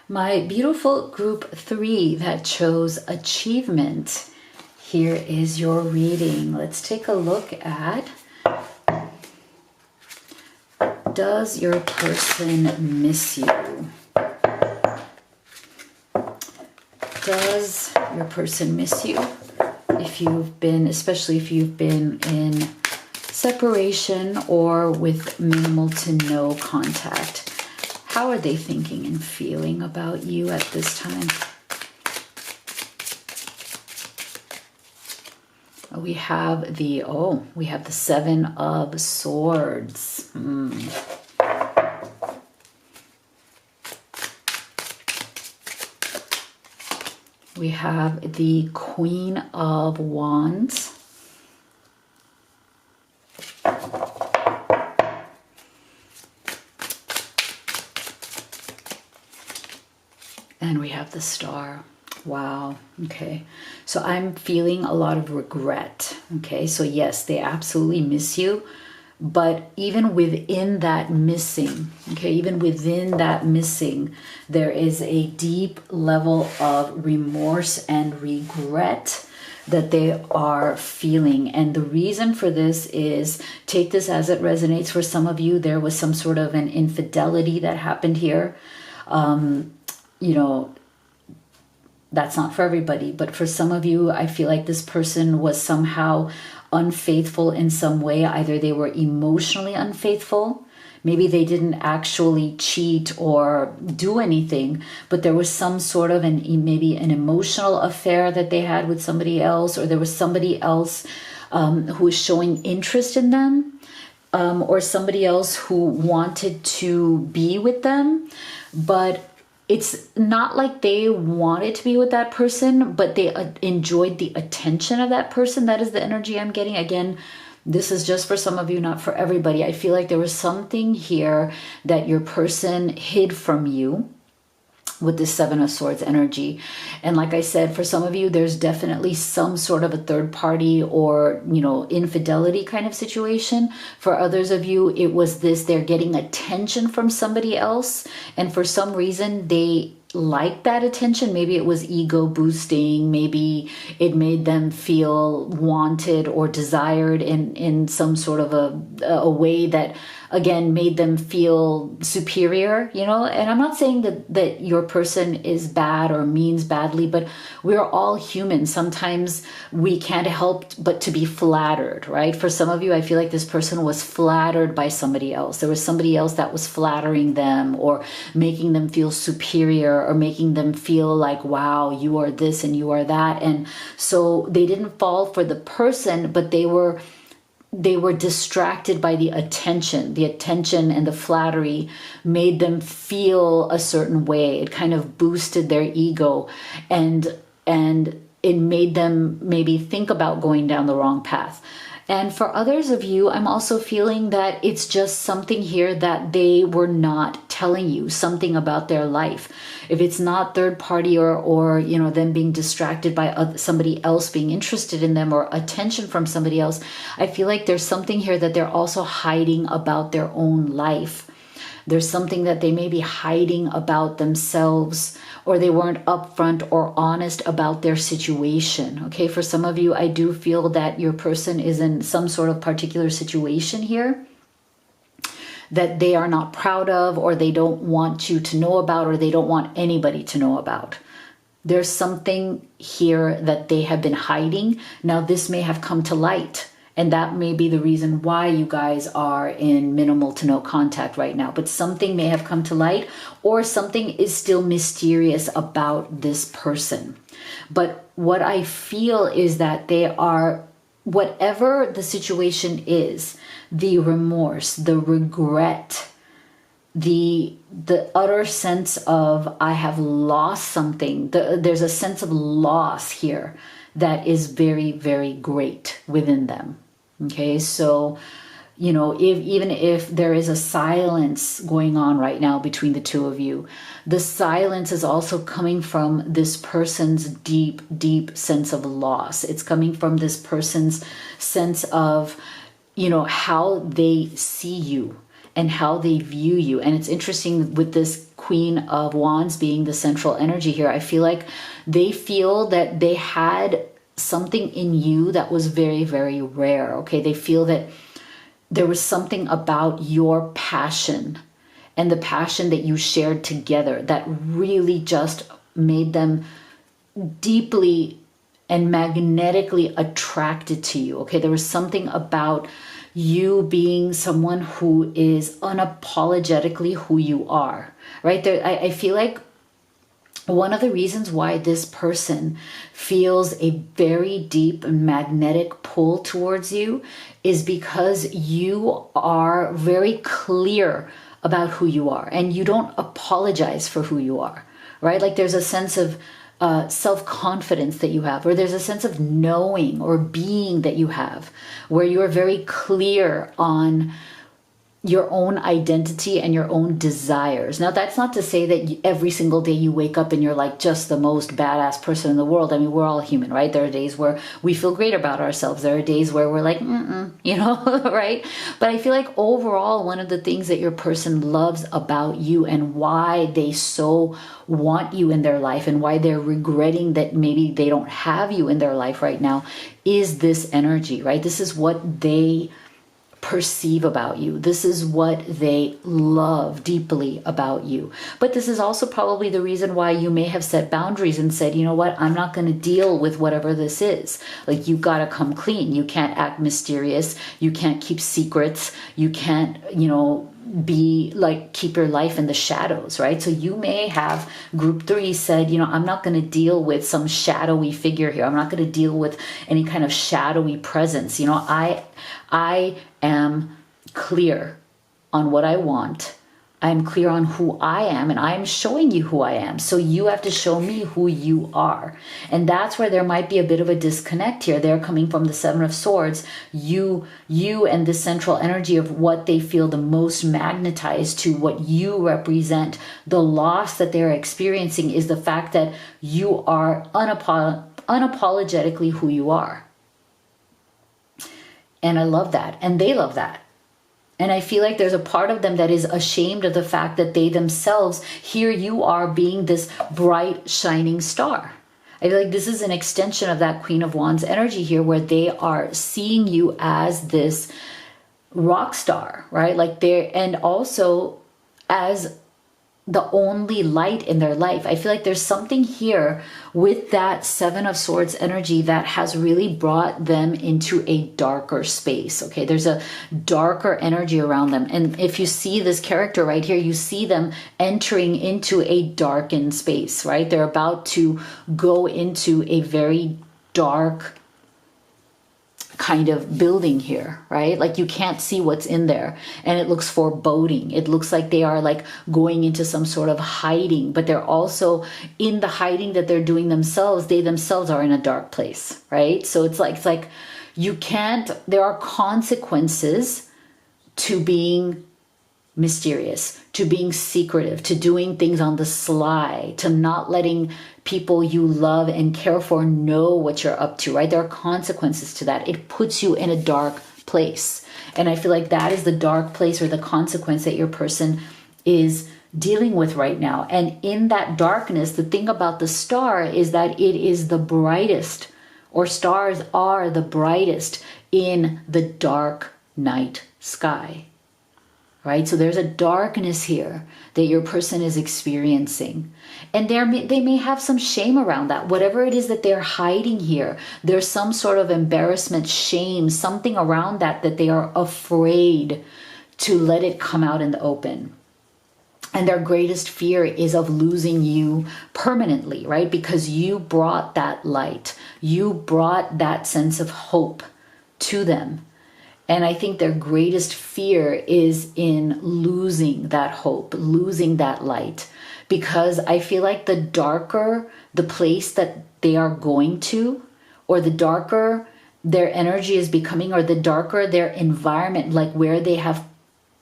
My beautiful group 3 that chose achievement, here is your reading. Let's take a look at, does your person miss you? Does your person miss you? Especially if you've been in separation or with minimal to no contact. How are they thinking and feeling about you at this time? We have the Seven of Swords. We have the Queen of Wands. And we have the Star. Wow. Okay. So I'm feeling a lot of regret. Okay. So yes, they absolutely miss you. But even within that missing, there is a deep level of remorse and regret that they are feeling. And the reason for this is, take this as it resonates. For some of you, there was some sort of an infidelity that happened here. That's not for everybody, but for some of you, I feel like this person was somehow unfaithful in some way. Either they were emotionally unfaithful, maybe they didn't actually cheat or do anything, but there was some sort of maybe an emotional affair that they had with somebody else, or there was somebody else who was showing interest in them, or somebody else who wanted to be with them, but it's not like they wanted to be with that person, but they enjoyed the attention of that person. That is the energy I'm getting. Again, this is just for some of you, not for everybody. I feel like there was something here that your person hid from you with this Seven of Swords energy. And like I said, for some of you, there's definitely some sort of a third party or, infidelity kind of situation. For others of you, it was they're getting attention from somebody else. And for some reason, they like that attention. Maybe it was ego boosting. Maybe it made them feel wanted or desired in some sort of a way that, again, made them feel superior, and I'm not saying that your person is bad or means badly, but we're all human. Sometimes we can't help but to be flattered, right? For some of you, I feel like this person was flattered by somebody else. There was somebody else that was flattering them or making them feel superior or making them feel like, wow, you are this and you are that. And so they didn't fall for the person, but they were distracted by the attention and the flattery made them feel a certain way. It kind of boosted their ego and it made them maybe think about going down the wrong path. And for others of you, I'm also feeling that it's just something here that they were not telling you, something about their life. If it's not third party or them being distracted by somebody else being interested in them or attention from somebody else, I feel like there's something here that they're also hiding about their own life. There's something that they may be hiding about themselves, or they weren't upfront or honest about their situation. Okay, for some of you, I do feel that your person is in some sort of particular situation here that they are not proud of, or they don't want you to know about, or they don't want anybody to know about. There's something here that they have been hiding. Now, this may have come to light, And that may be the reason why you guys are in minimal to no contact right now. But something may have come to light, or something is still mysterious about this person. But what I feel is that they are, whatever the situation is, the remorse, the regret, the utter sense of I have lost something. There's a sense of loss here that is very, very great within them. Okay, so even if there is a silence going on right now between the two of you, the silence is also coming from this person's deep, deep sense of loss. It's coming from this person's sense of, how they see you and how they view you. And it's interesting with this Queen of Wands being the central energy here. I feel like they feel that they had something in you that was very, very rare. Okay, they feel that there was something about your passion and the passion that you shared together that really just made them deeply and magnetically attracted to you. Okay, there was something about you being someone who is unapologetically who you are, right? I feel like one of the reasons why this person feels a very deep magnetic pull towards you is because you are very clear about who you are and you don't apologize for who you are, right? Like there's a sense of self-confidence that you have, or there's a sense of knowing or being that you have where you're very clear on your own identity and your own desires. Now, that's not to say that every single day you wake up and you're like just the most badass person in the world. I mean, we're all human, right? There are days where we feel great about ourselves. There are days where we're like, right? But I feel like overall, one of the things that your person loves about you and why they so want you in their life and why they're regretting that maybe they don't have you in their life right now is this energy, right? This is what they perceive about you. This is what they love deeply about you. But this is also probably the reason why you may have set boundaries and said, you know what, I'm not going to deal with whatever this is. Like, you got to come clean. You can't act mysterious. You can't keep secrets. You can't, be like, keep your life in the shadows, right? So you may have group 3 said, I'm not going to deal with some shadowy figure here. I'm not going to deal with any kind of shadowy presence. I am clear on what I want. I'm clear on who I am, and I'm showing you who I am. So you have to show me who you are. And that's where there might be a bit of a disconnect here. They're coming from the 7 of Swords. You and the central energy of what they feel the most magnetized to, what you represent. The loss that they're experiencing is the fact that you are unapologetically who you are. And I love that. And they love that. And I feel like there's a part of them that is ashamed of the fact that they themselves, here you are being this bright, shining star. I feel like this is an extension of that Queen of Wands energy here, where they are seeing you as this rock star, right? And also as the only light in their life. I feel like there's something here with that 7 of Swords energy that has really brought them into a darker space. Okay, there's a darker energy around them. And if you see this character right here, you see them entering into a darkened space, right? They're about to go into a very dark kind of building here, right? Like, you can't see what's in there, and it looks foreboding. It looks like they are like going into some sort of hiding, but they're also in the hiding that they're doing themselves. They themselves are in a dark place, right? So it's like you can't, there are consequences to being mysterious, to being secretive, to doing things on the sly, to not letting people you love and care for know what you're up to, right? There are consequences to that. It puts you in a dark place. And I feel like that is the dark place or the consequence that your person is dealing with right now. And in that darkness, the thing about the star is that it is the brightest, or stars are the brightest in the dark night sky. right? So there's a darkness here that your person is experiencing. And they may have some shame around that. Whatever it is that they're hiding here, there's some sort of embarrassment, shame, something around that they are afraid to let it come out in the open. And their greatest fear is of losing you permanently, right? Because you brought that light. You brought that sense of hope to them. And I think their greatest fear is in losing that hope, losing that light. Because I feel like the darker the place that they are going to, or the darker their energy is becoming, or the darker their environment, like where they have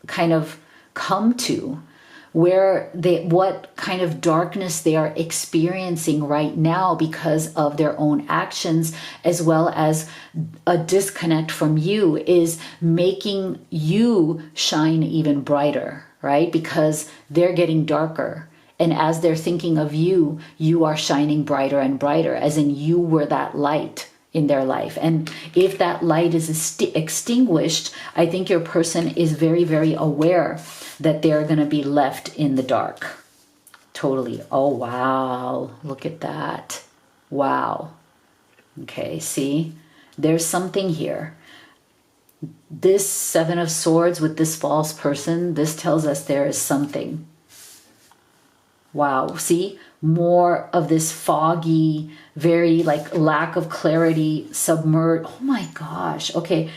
kind of come to, what kind of darkness they are experiencing right now because of their own actions, as well as a disconnect from you, is making you shine even brighter, right? Because they're getting darker. And as they're thinking of you, you are shining brighter and brighter, as in you were that light in their life. And if that light is extinguished, I think your person is very, very aware that they're going to be left in the dark. Totally. Oh, wow. Look at that. Wow. Okay, see? There's something here. This Seven of Swords with this false person, this tells us there is something. Wow. See? More of this foggy, very like lack of clarity, submerged. Oh my gosh. Okay.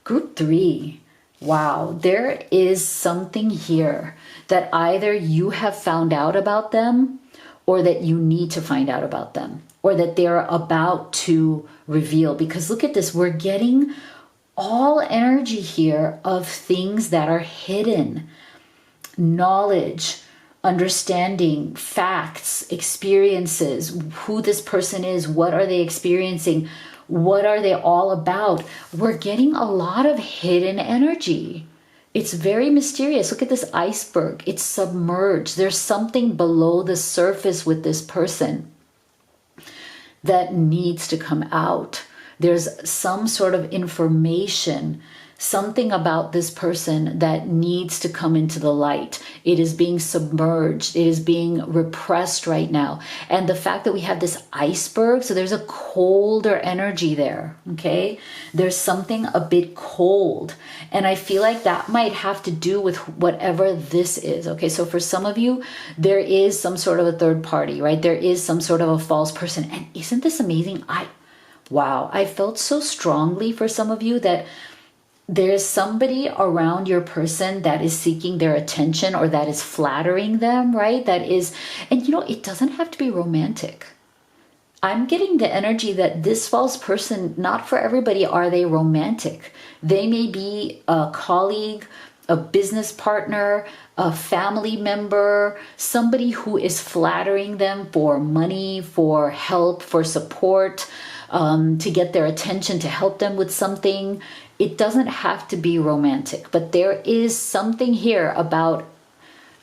Group 3. Wow. There is something here that either you have found out about them, or that you need to find out about them, or that they're about to reveal. Because look at this. We're getting all energy here of things that are hidden. Knowledge, understanding, facts, experiences, who this person is, what are they experiencing, what are they all about. We're getting a lot of hidden energy. It's very mysterious. Look at this iceberg. It's submerged. There's something below the surface with this person that needs to come out. There's some sort of information, something about this person that needs to come into the light. It is being submerged. It is being repressed right now. And the fact that we have this iceberg, so there's a colder energy there, okay? There's something a bit cold. And I feel like that might have to do with whatever this is, okay? So for some of you, there is some sort of a third party, right? There is some sort of a false person. And isn't this amazing? Wow, I felt so strongly for some of you that there's somebody around your person that is seeking their attention, or that is flattering them, right? That is, and it doesn't have to be romantic. I'm getting the energy that this false person, not for everybody are they romantic. They may be a colleague, a business partner, a family member, somebody who is flattering them for money, for help, for support, to get their attention, to help them with something. It doesn't have to be romantic, but there is something here about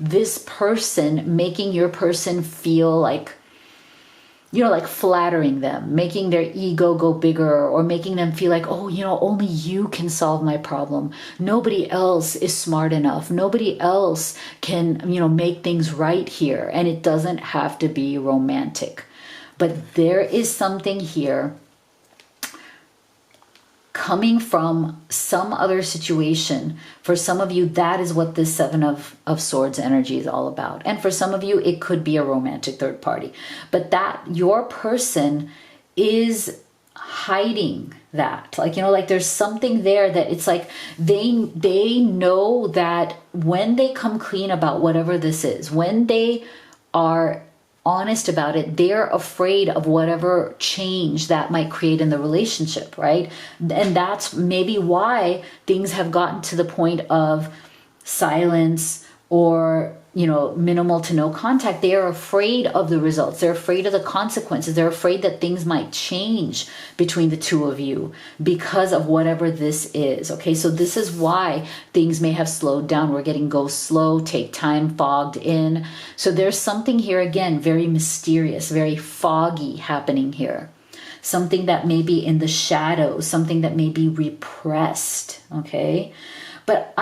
this person making your person feel like, like flattering them, making their ego go bigger, or making them feel like, oh, only you can solve my problem. Nobody else is smart enough. Nobody else can, make things right here. And it doesn't have to be romantic, but there is something here coming from some other situation. For some of you, that is what this Seven of Swords energy is all about. And for some of you, it could be a romantic third party. But that your person is hiding that. Like there's something there that it's like they know that when they come clean about whatever this is, when they are honest about it, they're afraid of whatever change that might create in the relationship, right? And that's maybe why things have gotten to the point of silence, or minimal to no contact. They are afraid of the results. They're afraid of the consequences. They're afraid that things might change between the two of you because of whatever this is. Okay, so this is why things may have slowed down. We're getting go slow, take time, fogged in. So there's something here, again, very mysterious, very foggy happening here. Something that may be in the shadows, something that may be repressed. Okay, but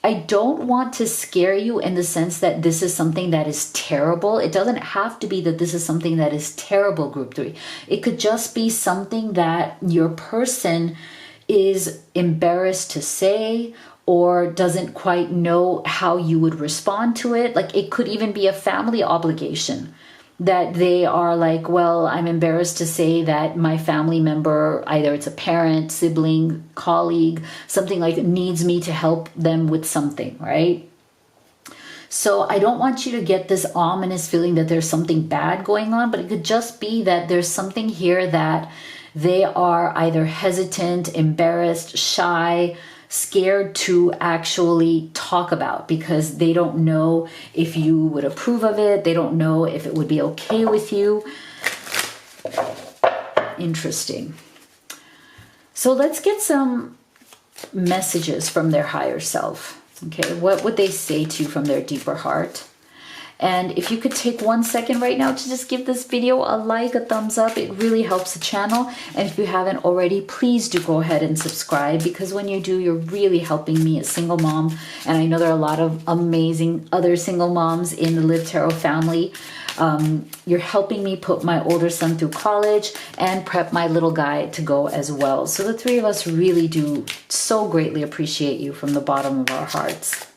I don't want to scare you in the sense that this is something that is terrible. It doesn't have to be that this is something that is terrible, group 3. It could just be something that your person is embarrassed to say or doesn't quite know how you would respond to it. Like it could even be a family obligation that they are like, well, I'm embarrassed to say that my family member, either it's a parent, sibling, colleague, something like needs me to help them with something, right? So I don't want you to get this ominous feeling that there's something bad going on, but it could just be that there's something here that they are either hesitant, embarrassed, shy, scared to actually talk about because they don't know if you would approve of it. They don't know if it would be okay with you. Interesting. So let's get some messages from their higher self. Okay, what would they say to you from their deeper heart? And if you could take 1 second right now to just give this video a like, a thumbs up, it really helps the channel. And if you haven't already, please do go ahead and subscribe, because when you do, you're really helping me as single mom. And I know there are a lot of amazing other single moms in the Live Tarot family. You're helping me put my older son through college and prep my little guy to go as well. So the 3 of us really do so greatly appreciate you from the bottom of our hearts.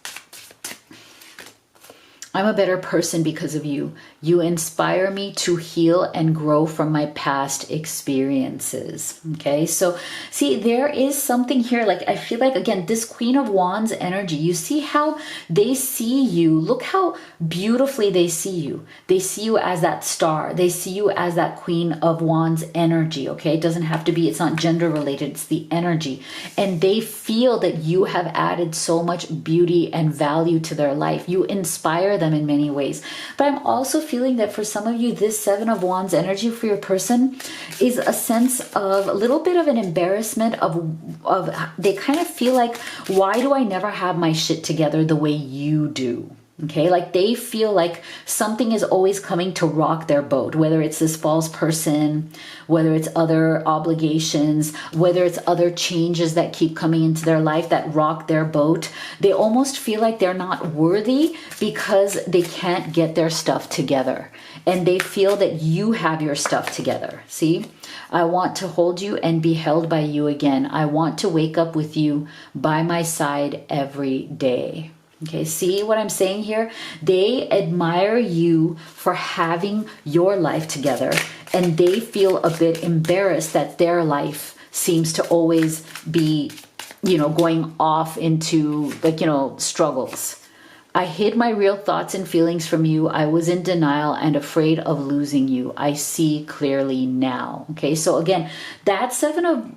I'm a better person because of you. You inspire me to heal and grow from my past experiences. Okay, so see, there is something here. Like, I feel like, again, this Queen of Wands energy, you see how they see you. Look how beautifully they see you. They see you as that star. They see you as that Queen of Wands energy. Okay, it doesn't have to be, it's not gender related, it's the energy. And they feel that you have added so much beauty and value to their life. You inspire them in many ways. But I'm also feeling that for some of you, this 7 of Wands energy for your person is a sense of a little bit of an embarrassment of they kind of feel like, why do I never have my shit together the way you do? Okay, like they feel like something is always coming to rock their boat, whether it's this false person, whether it's other obligations, whether it's other changes that keep coming into their life that rock their boat. They almost feel like they're not worthy because they can't get their stuff together. And they feel that you have your stuff together. See, I want to hold you and be held by you again. I want to wake up with you by my side every day. Okay, see what I'm saying here? They admire you for having your life together, and they feel a bit embarrassed that their life seems to always be, going off into struggles. I hid my real thoughts and feelings from you. I was in denial and afraid of losing you. I see clearly now. Okay, so again, that 7 of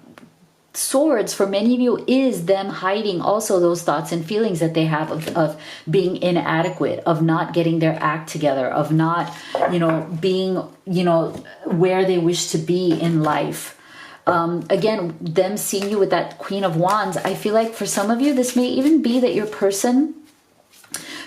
Swords for many of you is them hiding also those thoughts and feelings that they have of being inadequate, of not getting their act together, of not, being, where they wish to be in life. Again, them seeing you with that Queen of Wands, I feel like for some of you, this may even be that your person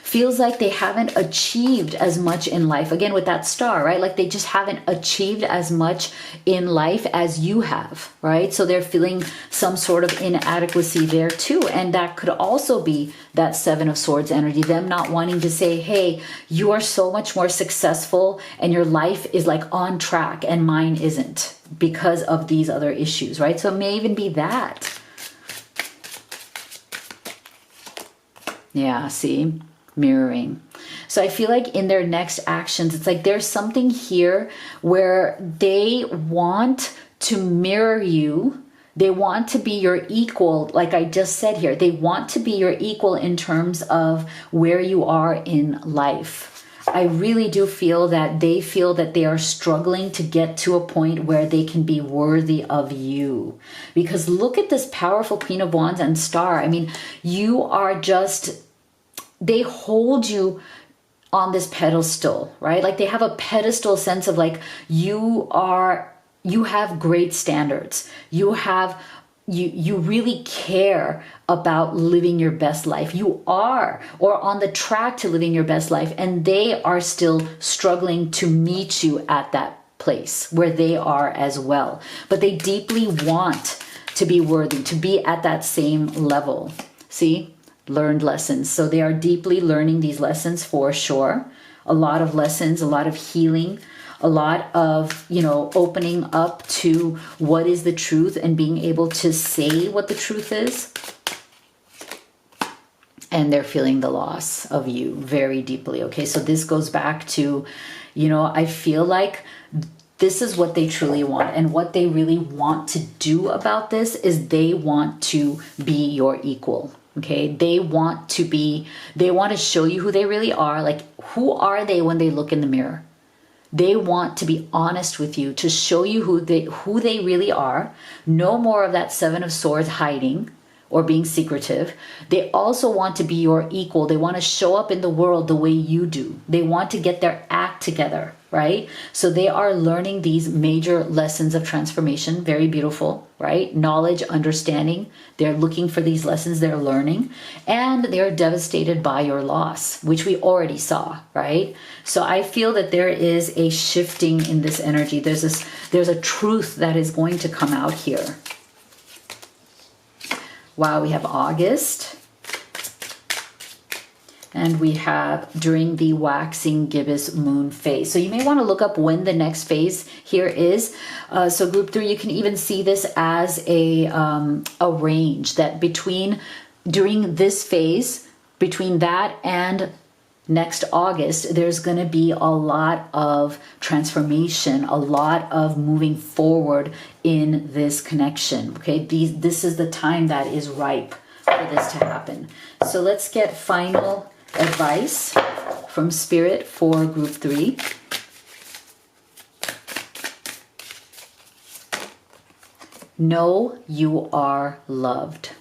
feels like they haven't achieved as much in life. Again, with that star, right? Like they just haven't achieved as much in life as you have, right? So they're feeling some sort of inadequacy there too. And that could also be that 7 of Swords energy, them not wanting to say, hey, you are so much more successful and your life is like on track and mine isn't because of these other issues, right? So it may even be that. Yeah, see? Mirroring. So I feel like in their next actions, it's like there's something here where they want to mirror you. They want to be your equal, like I just said here. They want to be your equal in terms of where you are in life. I really do feel that they feel that they are struggling to get to a point where they can be worthy of you. Because look at this powerful Queen of Wands and Star. I mean, you are just... they hold you on this pedestal, right? Like they have a pedestal sense of like, you have great standards. You really care about living your best life. You are, or on the track to living your best life. And they are still struggling to meet you at that place where they are as well. But they deeply want to be worthy, to be at that same level. See? learned lessons. So they are deeply learning these lessons for sure. A lot of lessons, a lot of healing, a lot of, opening up to what is the truth and being able to say what the truth is. And they're feeling the loss of you very deeply. Okay, so this goes back to, I feel like this is what they truly want. And what they really want to do about this is they want to be your equal. Okay, they want to show you who they really are. Like, who are they when they look in the mirror? They want to be honest with you, to show you who they really are. No more of that Seven of Swords hiding or being secretive. They also want to be your equal. They want to show up in the world the way you do. They want to get their act together, right? So they are learning these major lessons of transformation. Very beautiful, right? Knowledge, understanding. They're looking for these lessons they're learning, and they're devastated by your loss, which we already saw, right? So I feel that there is a shifting in this energy. There's a truth that is going to come out here. Wow, we have August. And we have during the waxing gibbous moon phase. So you may want to look up when the next phase here is. So group 3, you can even see this as a range that during this phase, between that and next August, there's going to be a lot of transformation, a lot of moving forward in this connection. Okay, this is the time that is ripe for this to happen. So let's get final advice from Spirit for group 3. Know you are loved.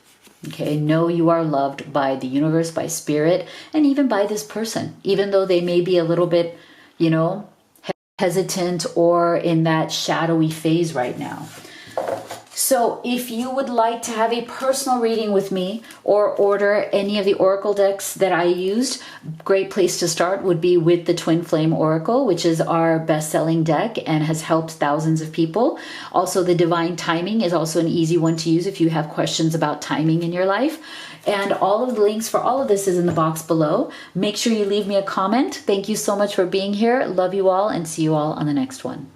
Okay, know you are loved by the universe, by Spirit, and even by this person, even though they may be a little bit, hesitant or in that shadowy phase right now. So if you would like to have a personal reading with me or order any of the oracle decks that I used, great place to start would be with the Twin Flame Oracle, which is our best-selling deck and has helped thousands of people. Also, the Divine Timing is also an easy one to use if you have questions about timing in your life. And all of the links for all of this is in the box below. Make sure you leave me a comment. Thank you so much for being here. Love you all and see you all on the next one.